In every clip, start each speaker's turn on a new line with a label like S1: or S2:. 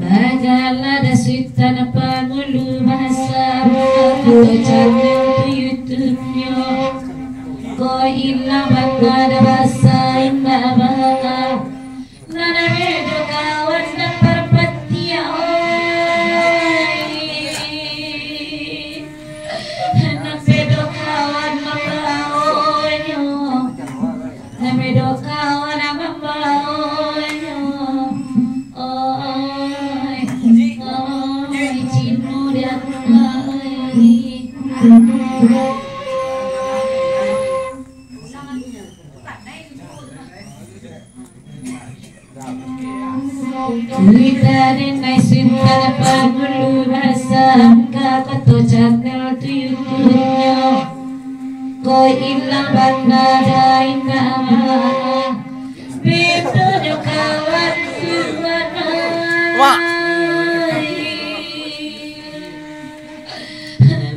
S1: Bagala syaitan pangulu bahasa Tujuan YouTube-nya Ko illa bakada bahasa imba bahaga Nana bedo kawan dan perpetia Nana bedo kawan na pangulubasan ka kato channel to YouTube nyo ko ilang bandadain na beto nyo kawan sumanay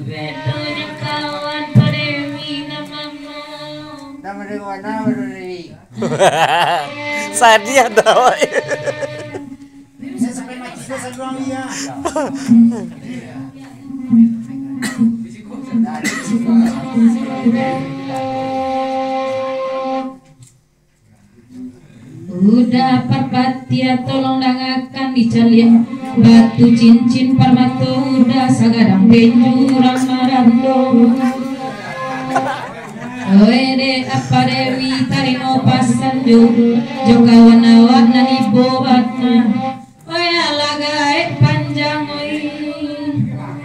S1: beto nyo kawan paremi na mama
S2: Nama dia warna berdiri.
S3: Sadia dah.
S2: Bisa sampai mati dosa doang ya.
S1: Udah parpatia tolong dangakan dicalian batu cincin parmato udah sagadang penjurang marando Oede apa dewi tarino pasan jo kawan awak nani bobatna Oya lagai panjang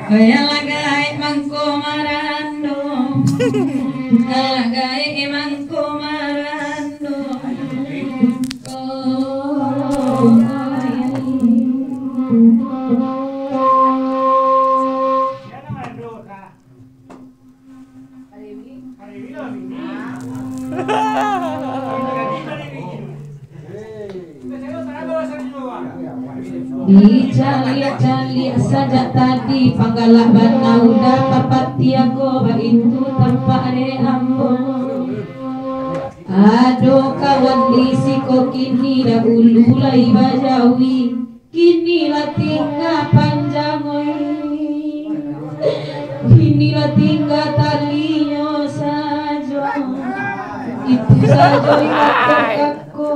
S1: Oya lagai mangko marando Lagai mangko marando Dicali-cali saja tadi panggalak bana udah papatia goba itu tanpa re ambo Aduh kawan disiko kini dahulu lai bajawi kini lah tinggal panjang kini lah tinggal talinya saja itu saja yang aku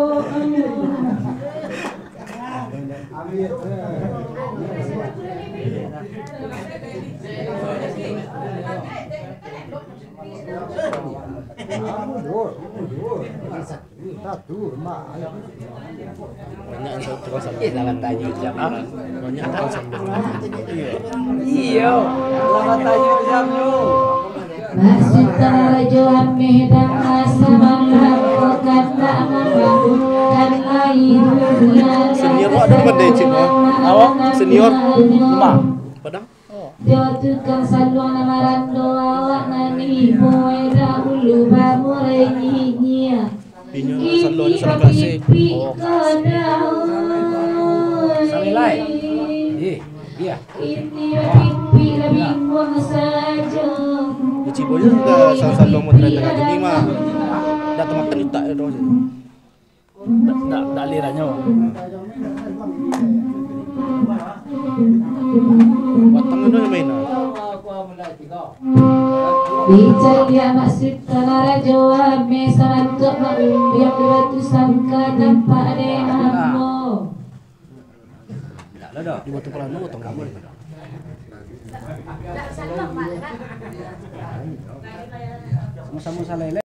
S3: Banyak yang terus sambil tanya jam. Banyak terus sambil. Iya. Lawan tanya jam lu.
S1: Masita rajo amedang asamala kata mabahu dan lain
S3: Senior ada pada cik awak senior lemah. Padang.
S1: Jotukan saluang marando awak nani moeda ulu bamore nyinyia
S3: Pinyo salon sa klase.
S2: Salilai. Iya.
S1: Ini pipi lebih buang saja
S3: Di Ciboyo sudah salon mo 35 dah temakan itu tak ada. Tak alirannya. Batang itu yang main.
S1: Bicara maksud tanah jawab mesan untuk biar batu sangka nampak de ambo.
S2: Tak ada.
S3: Di batu pelanu atau kamu?
S2: Sama-sama salilai.